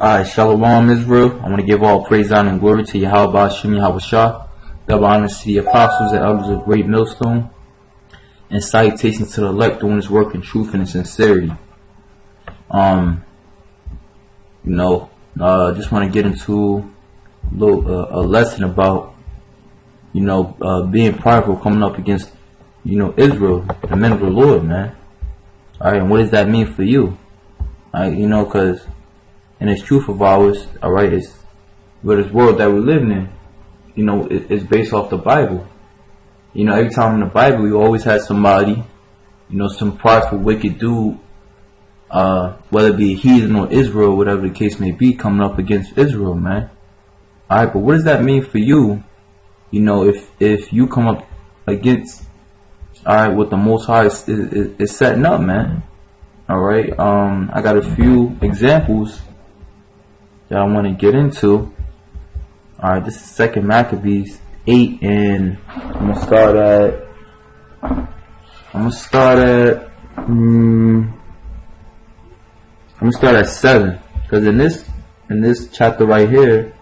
Alright, Shalom Israel. I want to give all praise, honor, and glory to Yahweh Shem Yahweh Shah, double honor to the apostles and elders of Great Millstone, and salutations to the elect doing his work in truth and in sincerity. Just want to get into a lesson about, being prideful, coming up against, Israel, the men of the Lord, man. Alright, and what does that mean for you? Alright, because in this truth of ours, alright, it's with this world that we're living in, it's based off the Bible. Every time in the Bible, you always had somebody, some prideful, wicked dude, whether it be a heathen or Israel, whatever the case may be, coming up against Israel, man. Alright, but what does that mean for you? If you come up against, alright, what the Most High is setting up, man. Alright, I got a few examples that I want to get into. Alright, this is 2 Maccabees 8, and I'm gonna start at 7, because in this chapter right here,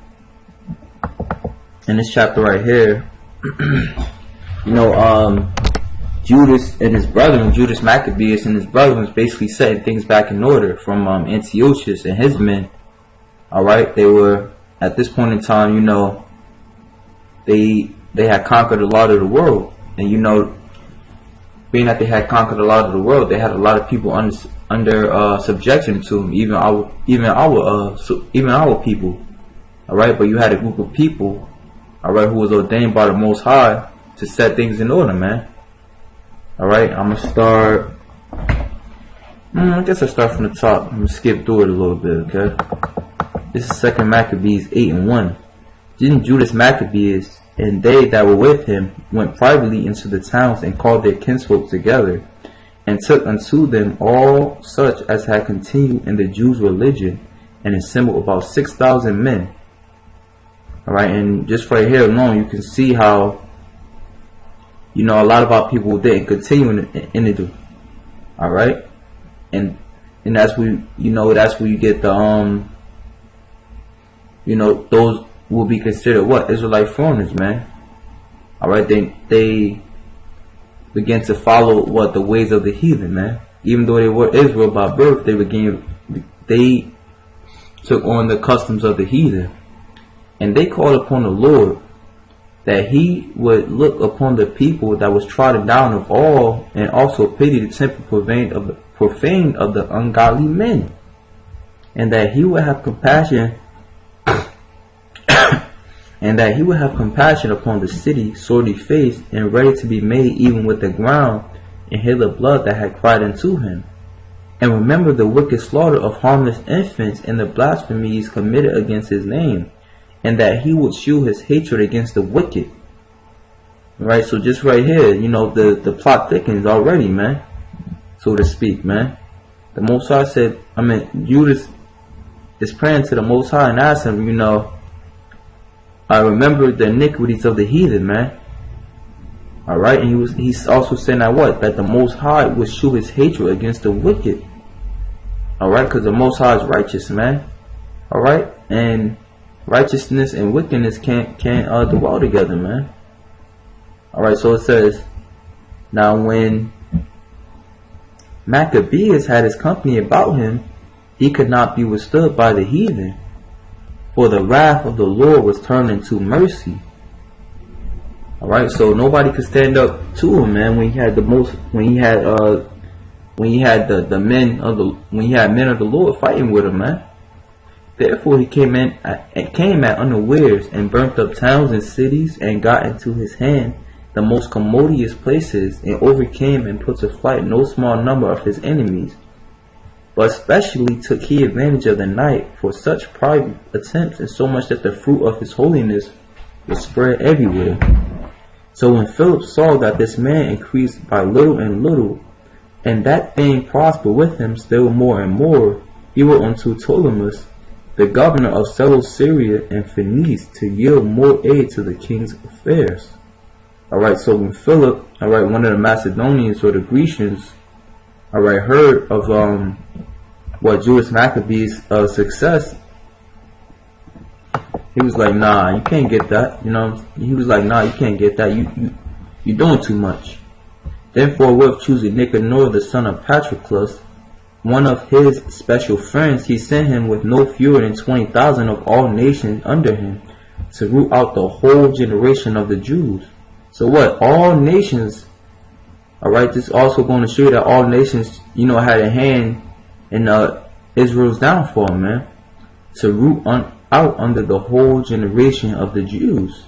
Judas and his brethren, Judas Maccabeus and his brethren, was basically setting things back in order from Antiochus and his men. Alright, they were, at this point in time, they had conquered a lot of the world. And being that they had conquered a lot of the world, they had a lot of people under subjection to them, even our people. Alright, but you had a group of people, alright, who was ordained by the Most High to set things in order, man. Alright, I'm gonna start. I guess I'll start from the top. I'm gonna skip through it a little bit, okay? This is 2 Maccabees 8:1. Then Judas Maccabeus and they that were with him went privately into the towns and called their kinsfolk together, and took unto them all such as had continued in the Jews' religion, and assembled about 6,000 men. Alright, and just right here alone, you can see how, a lot of our people didn't continue in it. Alright? And that's where, that's where you get the, those will be considered what? Israelite foreigners, man. Alright, they began to follow what? The ways of the heathen, man. Even though they were Israel by birth, they took on the customs of the heathen. And they called upon the Lord that he would look upon the people that was trodden down of all, and also pity the temple profaned of the ungodly men, and that he would have compassion upon the city, sorely faced and ready to be made even with the ground, and hear the blood that had cried unto him, and remember the wicked slaughter of harmless infants and the blasphemies committed against his name, and that he would shew his hatred against the wicked. Right, so just right here, the plot thickens already, man, so to speak, man. The Most High said, Judas is praying to the Most High and asked him, I remember the iniquities of the heathen, man. Alright, and he's also saying that the Most High would shew his hatred against the wicked. Alright, because the Most High is righteous, man. Alright, and righteousness and wickedness can't dwell together, man. Alright, so it says, now when Maccabeus had his company about him, he could not be withstood by the heathen, for the wrath of the Lord was turned into mercy. Alright, so nobody could stand up to him, man, when he had men of the Lord fighting with him, man. Therefore he came at unawares, and burnt up towns and cities, and got into his hand the most commodious places, and overcame and put to flight no small number of his enemies. But especially took he advantage of the night for such private attempts, and so much that the fruit of his holiness was spread everywhere. So when Philip saw that this man increased by little and little, and that thing prospered with him still more and more, he wrote unto Ptolemus, the governor of settled Syria and Phoenice, to yield more aid to the king's affairs. Alright, so when Philip, one of the Macedonians or the Grecians, heard of what Judas Maccabees' success He was like, nah, you can't get that. He was like, nah, you can't get that. You're doing too much. Then forthwith choosing Nicanor, the son of Patroclus, one of his special friends, he sent him with no fewer than 20,000 of all nations under him to root out the whole generation of the Jews. So what? All nations. Alright, this is also going to show you that all nations, had a hand in Israel's downfall, man. To root out under the whole generation of the Jews.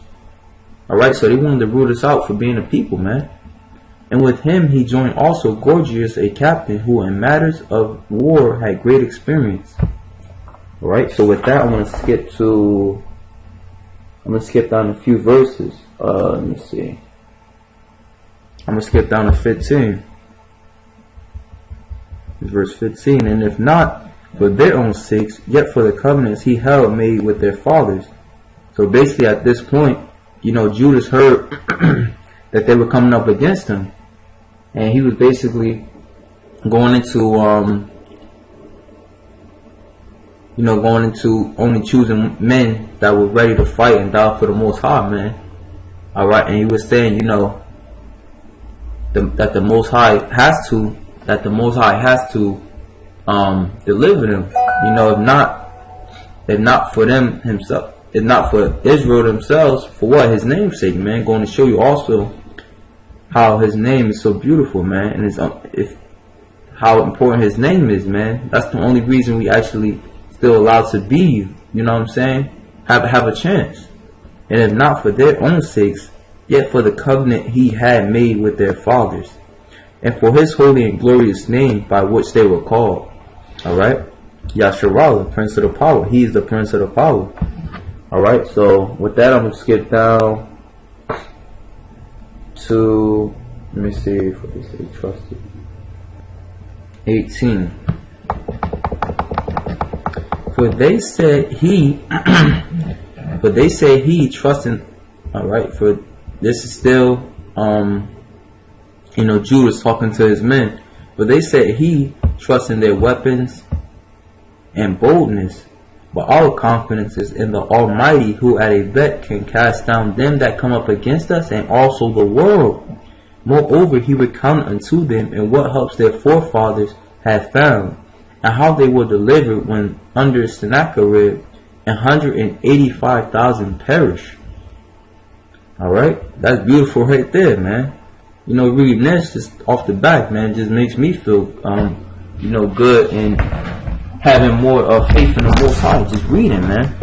Alright, so they wanted to root us out for being a people, man. And with him he joined also Gorgias, a captain who in matters of war had great experience. Alright, so with that I'm going to skip down a few verses. Let me see. I'm going to skip down to 15. Verse 15. And if not for their own sakes, yet for the covenants he held made with their fathers. So basically at this point, Judas heard that they were coming up against him. And he was basically going into, going into only choosing men that were ready to fight and die for the Most High, man. Alright, and he was saying, that the Most High has to deliver them. If not for them himself, if not for Israel themselves, for what? His name's sake, man. Going to show you also how his name is so beautiful, man, and how important his name is, man. That's the only reason we actually still allowed to be, have a chance. And if not for their own sakes, yet for the covenant he had made with their fathers, and for his holy and glorious name by which they were called. Alright? Yasharallah, Prince of the Power. He is the Prince of the Power. Alright, so with that I'm going to skip down to, let me see if they say trusted. 18. For they said he trusting. Alright, for this is still Judas talking to his men. But they said he trusts in their weapons and boldness, but our confidence is in the Almighty, who at a bet can cast down them that come up against us, and also the world. Moreover, he would count unto them in what helps their forefathers had found, and how they were delivered when under Sennacherib 185,000 perish. Alright, that's beautiful right there, man. Reading this just off the back, man, just makes me feel good and having more faith in the Most High, just reading, man.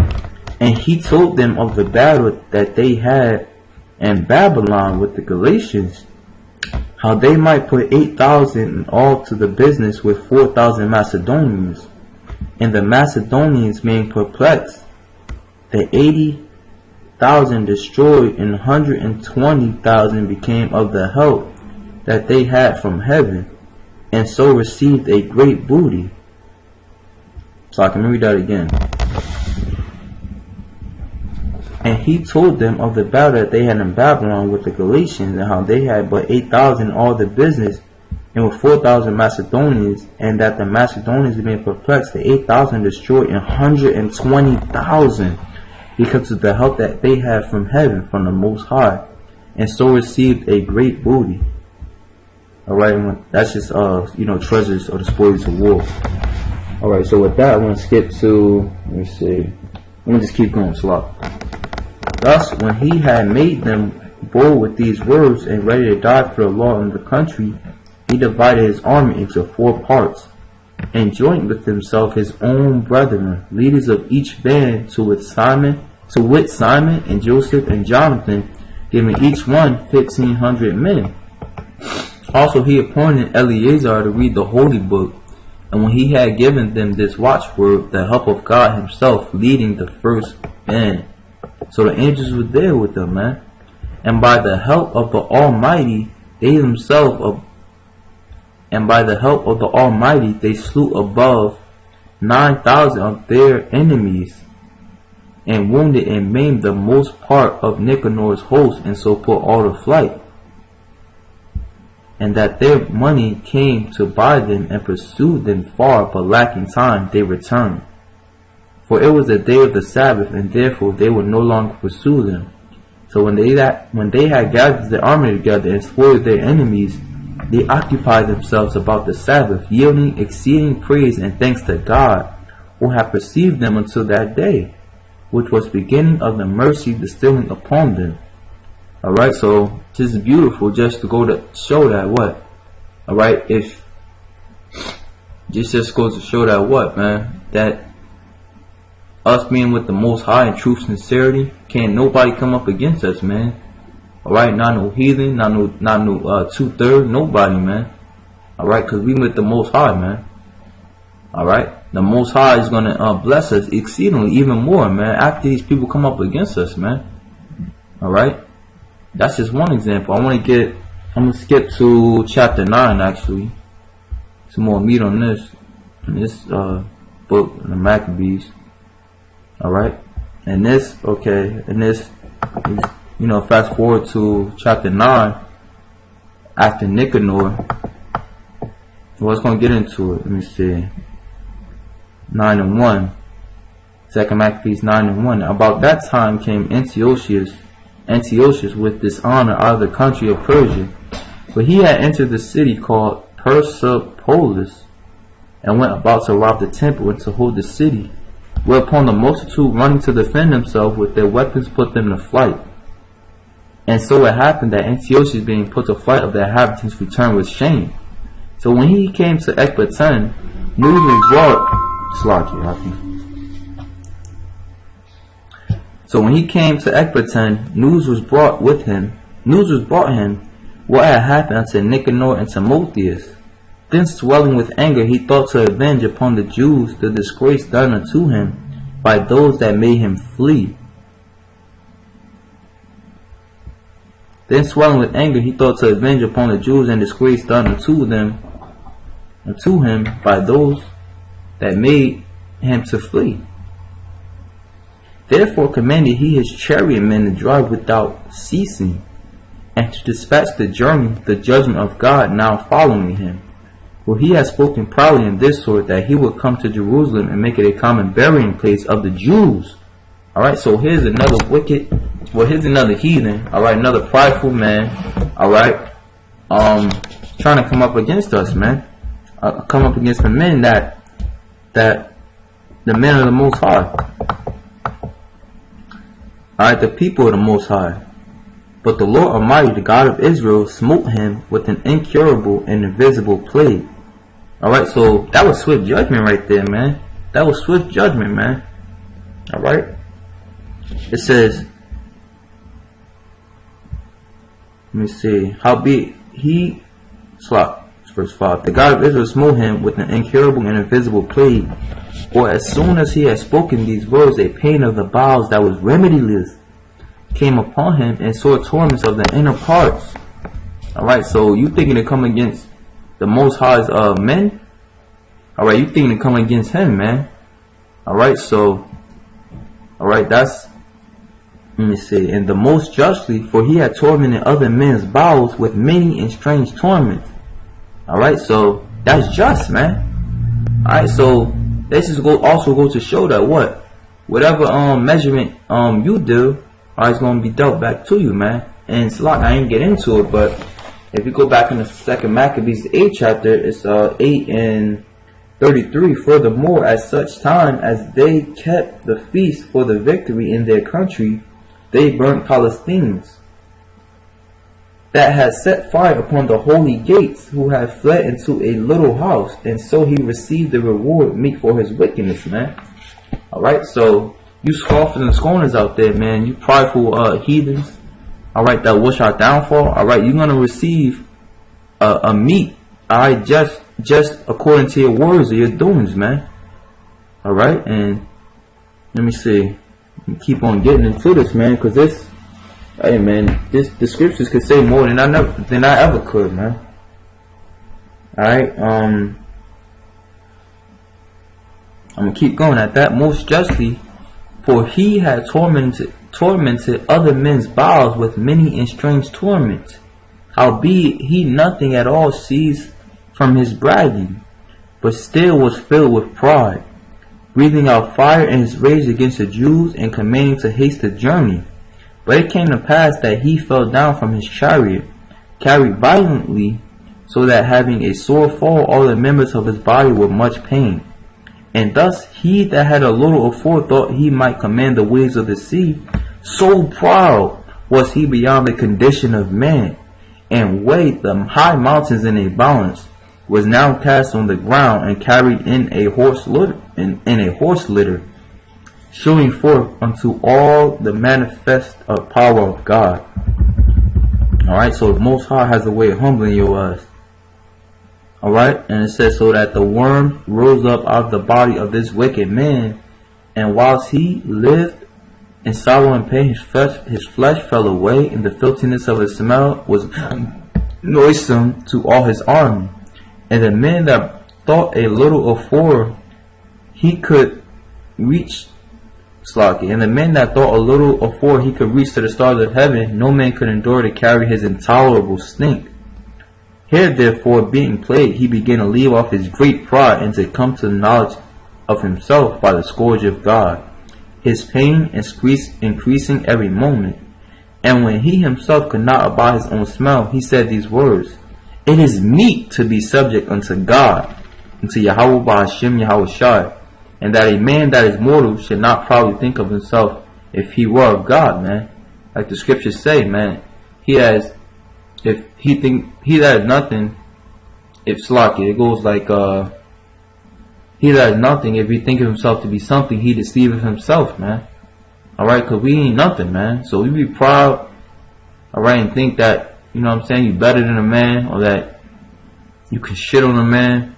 And he told them of the battle that they had in Babylon with the Galatians, how they might put 8,000 in all to the business with 4,000 Macedonians. And the Macedonians being perplexed, the 80,000 destroyed, and 120,000 became of the help that they had from heaven, and so received a great booty. So I can read that again. And he told them of the battle that they had in Babylon with the Galatians, and how they had but 8,000 all the business, and with 4,000 Macedonians, and that the Macedonians being perplexed, the 8,000 destroyed, and 120,000 because of the help that they had from heaven, from the Most High, and so received a great booty. Alright, that's just treasures or the spoils of war. Alright, so with that, I'm going to skip to, let me see, I'm going to just keep going slow. Thus, when he had made them bold with these words, and ready to die for the law in the country, he divided his army into 4 parts, and joined with himself his own brethren, leaders of each band, to wit Simon and Joseph and Jonathan, giving each one 1,500 men. Also he appointed Eleazar to read the holy book, and when he had given them this watchword, the help of God himself leading the first band. So the angels were there with them, man. And by the help of the Almighty, they slew above 9,000 of their enemies, and wounded and maimed the most part of Nicanor's host, and so put all to flight. And that their money came to buy them, and pursued them far, but lacking time they returned. For it was the day of the Sabbath, and therefore they would no longer pursue them. So when they had gathered the army together and spoiled their enemies, they occupied themselves about the Sabbath, yielding exceeding praise and thanks to God, who had perceived them until that day, which was beginning of the mercy distilling upon them. Alright, so this is beautiful just to go to show that what? Alright, if this just goes to show that what, man? That us being with the Most High in true sincerity, can't nobody come up against us, man. Alright, not no heathen, not no two-thirds, nobody, man. Alright, cause we with the Most High, man. Alright, the Most High is gonna bless us exceedingly, even more, man, after these people come up against us, man. Alright, that's just one example. I'm gonna skip to chapter 9, actually. Some more meat on this, in this book, the Maccabees. Alright, and this, you know, fast forward to chapter 9, after Nicanor. Well, it's going to get into it. Let me see. 9:1. 2 Maccabees 9:1. About that time came Antiochus with dishonor out of the country of Persia. For he had entered the city called Persepolis, and went about to rob the temple and to hold the city. Whereupon the multitude, running to defend themselves with their weapons, put them to flight. And so it happened that Antiochus, being put to flight of the inhabitants, returned with shame. So when he came to Ecbatana, news was brought him what had happened unto Nicanor and Timotheus. Then swelling with anger, he thought to avenge upon the Jews the disgrace done unto him by those that made him flee. Then swelling with anger, he thought to avenge upon the Jews and disgrace done unto him by those that made him to flee. Therefore commanded he his chariot men to drive without ceasing, and to dispatch the judgment of God now following him. For he has spoken proudly in this sort, that he will come to Jerusalem and make it a common burying place of the Jews. Alright, so here's another here's another heathen, alright, another prideful man, alright, trying to come up against us, man. Come up against the men that the men of the Most High. Alright, the people of the Most High. But the Lord Almighty, the God of Israel, smote him with an incurable and invisible plague. Alright, so that was swift judgment right there, man. That was swift judgment, man. Alright. It says, let me see. Howbeit he, verse 5. The God of Israel smote him with an incurable and invisible plague. For as soon as he had spoken these words, a pain of the bowels that was remediless came upon him, and sore torments of the inner parts. Alright, so you thinking to come against the Most High's men? Alright, you thinking to come against him, man. Alright, so alright, that's, let me see, and the most justly, for he had tormented other men's bowels with many and strange torments. Alright, so that's just, man. Alright, so this is also go to show that what? Whatever measurement you do, it's going to be dealt back to you, man. And it's like, I ain't get into it, but if you go back in the 2 Maccabees 8 chapter, it's 8 and 33. Furthermore, at such time as they kept the feast for the victory in their country, they burnt Palestinians that had set fire upon the holy gates, who had fled into a little house, and so he received the reward meet for his wickedness, man. Alright, so you scoffers and scorners out there, man, you prideful heathens, alright, that wish our downfall, alright, you're gonna receive a meat, alright, just according to your words or your doings, man. Alright, and let me see, keep on getting into this, man, because this, hey man, the scriptures could say more than I ever could, man. Alright, I'm gonna keep going at that. Most justly, for he had tormented other men's bowels with many and strange torments. Howbeit he nothing at all ceased from his bragging, but still was filled with pride. breathing out fire in his rage against the Jews and commanding to haste the journey. But it came to pass that he fell down from his chariot, carried violently, so that having a sore fall, all the members of his body were much pain. And thus he that had a little afore thought he might command the waves of the sea, so proud was he beyond the condition of man, and weighed the high mountains in a balance, was now cast on the ground and carried in a horse litter, showing forth unto all the manifest power of God. Alright, so the Most High has a way of humbling your ass. Alright, and it says, so that the worm rose up out of the body of this wicked man, and whilst he lived in sorrow and pain, his flesh fell away, and the filthiness of his smell was noisome to all his army. And the men that thought a little afore he could reach and the men that thought a little afore he could reach to the stars of heaven, no man could endure to carry his intolerable stink. Here therefore, being plagued, he began to leave off his great pride, and to come to the knowledge of himself by the scourge of God, his pain increasing every moment. And when he himself could not abide his own smell, he said these words, It is meet to be subject unto God, unto Yahweh Ba'ashem Yahweh Shai, and that a man that is mortal should not proudly think of himself if he were of God, man. Like the scriptures say, man, he that is nothing, if Slaki, it goes like, he that is nothing, if he think of himself to be something, he deceiveth himself, man. Alright, cause we ain't nothing, man. So we be proud, alright, and think that, you know what I'm saying, you better than a man, or that you can shit on a man,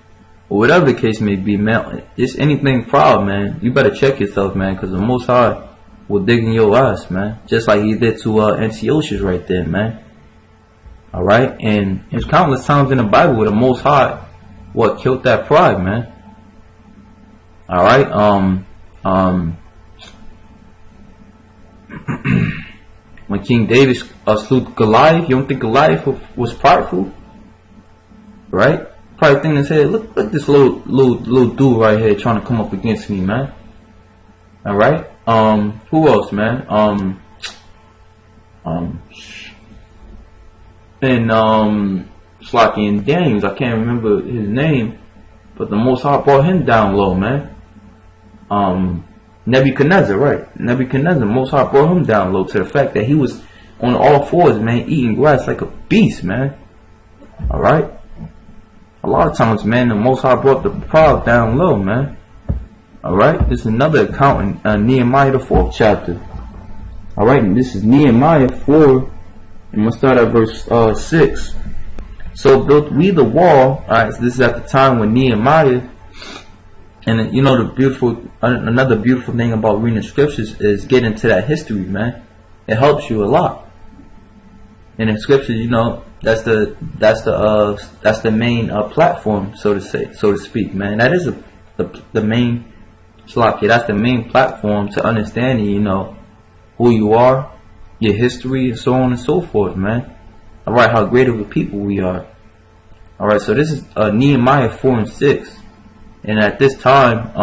or whatever the case may be, man. Just anything proud, man. You better check yourself, man, cause the Most High will dig in your ass, man. Just like he did to Antiochus right there, man. Alright, and there's countless times in the Bible where the Most High killed that pride, man. Alright, when King David slew Goliath, you don't think Goliath was prideful? Right? Probably thinking in his head, look this little dude right here trying to come up against me, man. Alright? Who else, man? Slocky and James, I can't remember his name, but the Most High brought him down low, man. Nebuchadnezzar, right? Nebuchadnezzar, Most High brought him down low to the fact that he was on all fours, man, eating grass like a beast, man. Alright? A lot of times, man, the Most High brought the pride down low, man. Alright? This is another account in Nehemiah, the 4th chapter. Alright, and this is Nehemiah 4, and I'm going to start at verse 6. So built we the wall. Alright, so this is at the time when Nehemiah, and you know another beautiful thing about reading the scriptures is getting into that history, man. It helps you a lot. In the scriptures, you know, that's the main platform, so to speak, man. That is the main slaki. That's the main platform to understanding, you know, who you are, your history, and so on and so forth, man. Alright, how great of a people we are. Alright, so this is Nehemiah 4 and 6. And at this time,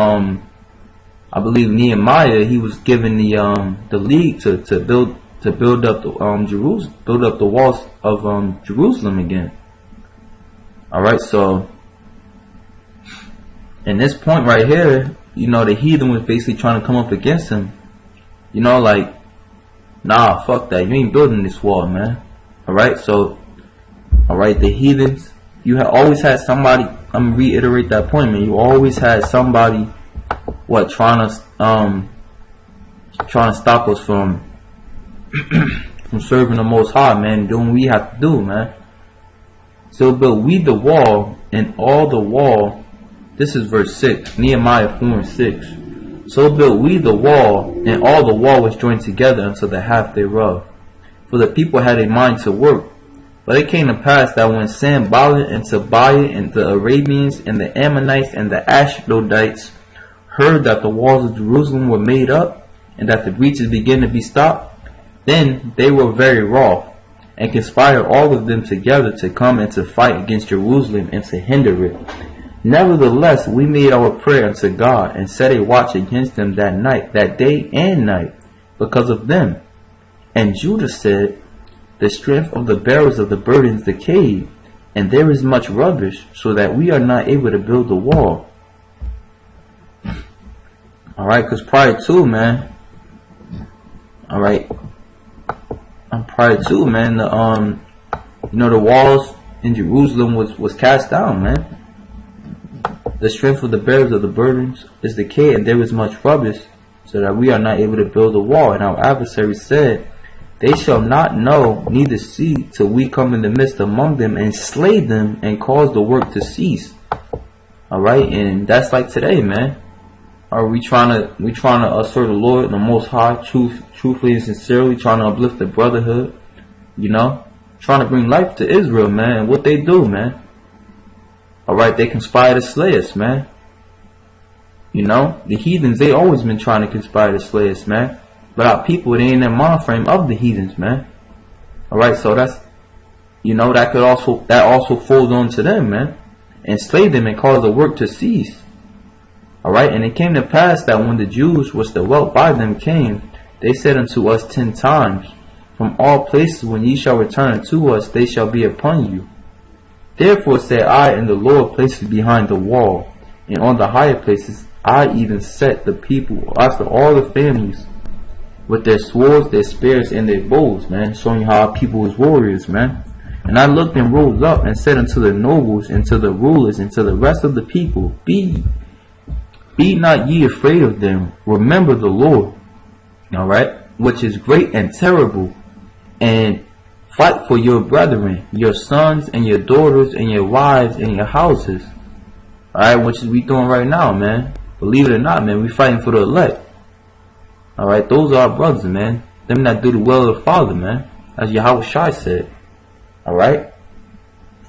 I believe Nehemiah, he was given the lead to build up the walls of Jerusalem again. Alright, so in this point right here, you know, the heathen was basically trying to come up against him. You know, like, nah, fuck that, you ain't building this wall, man. Alright, so, alright, the heathens, you have always had somebody, I'm gonna reiterate that point, man. You always had somebody, trying to stop us from serving the Most High, man, doing what we have to do, man. So built we the wall, and all the wall, this is verse 6, Nehemiah 4 and 6. So built we the wall, and all the wall was joined together unto the half thereof. For the people had a mind to work. But it came to pass that when Sanballat and Tobiah and the Arabians and the Ammonites and the Ashdodites heard that the walls of Jerusalem were made up, and that the breaches began to be stopped, then they were very wroth, and conspired all of them together to come and to fight against Jerusalem and to hinder it. Nevertheless, we made our prayer unto God, and set a watch against them that day and night, because of them. And Judah said, the strength of the bearers of the burdens decayed, and there is much rubbish, so that we are not able to build the wall. Alright, because prior to, man, alright, prior to, man, the walls in Jerusalem was cast down, man. The strength of the bearers of the burdens is decayed, and there is much rubbish, so that we are not able to build a wall. And our adversary said, they shall not know, neither see, till we come in the midst among them, and slay them, and cause the work to cease. Alright, and that's like today, man. Are we trying to assert the Lord and the Most High, truthfully and sincerely, trying to uplift the brotherhood, trying to bring life to Israel, man. And what they do, man. Alright, they conspire to slay us, man. The heathens, they always been trying to conspire to slay us, man. But our people, they in the mind frame of the heathens, man. Alright, so that's, that also falls on to them, man. And slay them and cause the work to cease. Alright, and it came to pass that when the Jews which dwelt by them came, they said unto us 10 times, from all places when ye shall return unto us, they shall be upon you. Therefore said I in the lower places behind the wall, and on the higher places I even set the people after all the families, with their swords, their spears, and their bows, man, showing you how our people is warriors, man. And I looked and rose up and said unto the nobles, and to the rulers, and to the rest of the people, Be not ye afraid of them, remember the Lord, alright, which is great and terrible, and fight for your brethren, your sons and your daughters and your wives and your houses. Alright, which is we doing right now, man. Believe it or not, man, we fighting for the elect. Alright, those are our brothers, man. Them that do the will of the Father, man. As Yahweh Shai said. Alright?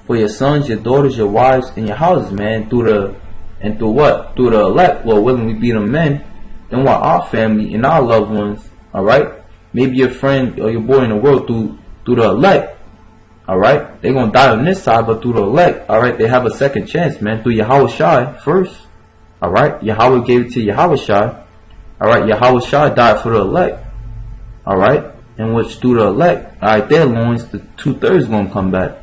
For your sons, your daughters, your wives, and your houses, man. Through what? Through the elect, Lord willing, we be them men. Then what? Our family and our loved ones. Alright? Maybe your friend or your boy in the world through the elect. Alright? They're gonna die on this side, but through the elect, alright, they have a second chance, man. Through Yahweh Shai first. Alright? Yahweh gave it to Yahweh Shai. Alright? Yahweh Shai died for the elect. Alright? And which through the elect, alright, their loins, the 2/3 gonna come back.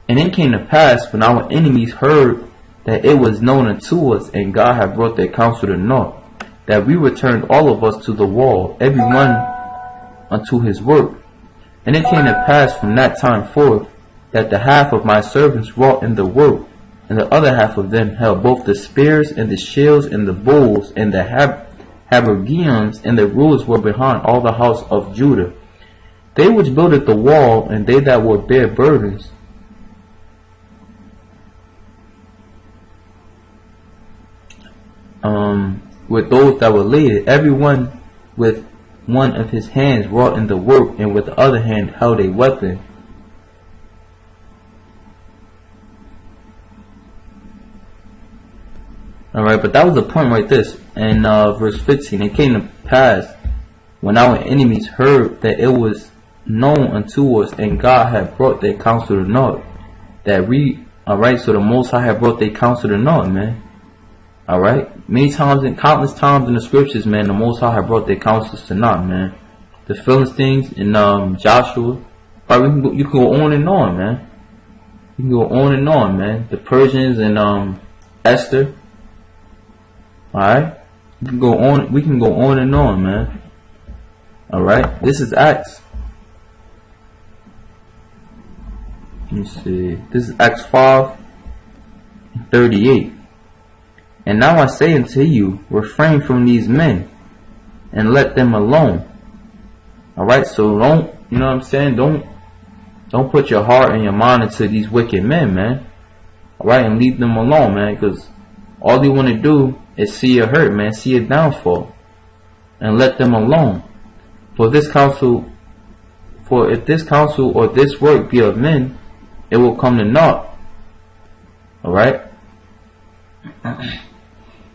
And it came to pass when our enemies heard that it was known unto us, and God had brought their counsel to naught, that we returned all of us to the wall, every one unto his work. And it came to pass from that time forth, that the half of my servants wrought in the work, and the other half of them held both the spears and the shields and the bows and the habergeons, and the rulers were behind all the house of Judah. They which builded the wall, and they that were bear burdens, with those that were laid, every one with one of his hands wrought in the work, and with the other hand held a weapon. Alright, but that was the point right this. In verse 15, it came to pass when our enemies heard that it was known unto us, and God had brought their counsel to naught, that we, alright, so the Most High had brought their counsel to naught, man. Alright, many times and countless times in the scriptures, man, the Most High had brought their counsels to naught, man. The Philistines in Joshua, right, you can go on and on, man. You can go on and on, man. The Persians and Esther. Alright, we can go on and on, man. Alright, this is Acts. Let me see. This is Acts 5:38. And now I say unto you, refrain from these men, and let them alone. Alright, so don't, you know what I'm saying? Don't put your heart and your mind into these wicked men, man. Alright, and leave them alone, man, because all they want to do is see you hurt, man, see your downfall. And let them alone. For if this counsel or this work be of men, it will come to naught. Alright?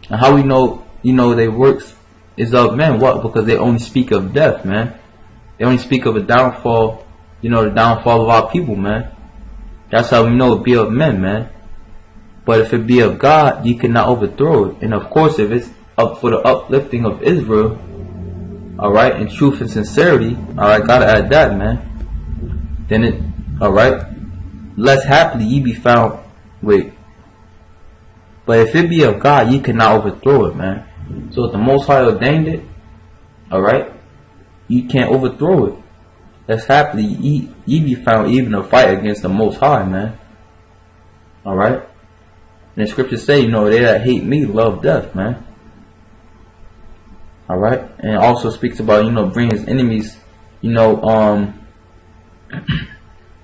And how we know, their works is of men? What? Because they only speak of death, man. They only speak of a downfall, the downfall of our people, man. That's how we know it be of men, man. But if it be of God, ye cannot overthrow it. And of course, if it's up for the uplifting of Israel, alright, in truth and sincerity, alright, gotta add that, man. Then it, alright, less happily ye be found, wait. But if it be of God, ye cannot overthrow it, man. So if the Most High ordained it, alright, you can't overthrow it. Less happily ye be found even to fight against the Most High, man. Alright? And the scriptures say, you know, they that hate me love death, man. Alright? And it also speaks about, you know, bring his enemies, you know,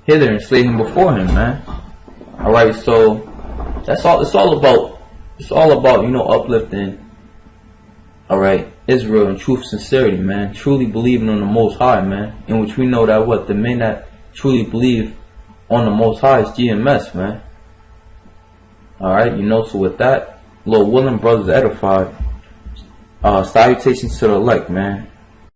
hither and slay him before him, man. Alright, so that's all it's all about, you know, uplifting, alright, Israel in truth, sincerity, man. Truly believing on the Most High, man. In which we know that what? The men that truly believe on the Most High is GMS, man. Alright, you know, so with that, Lord willing, brothers edified. Salutations to the elect, man.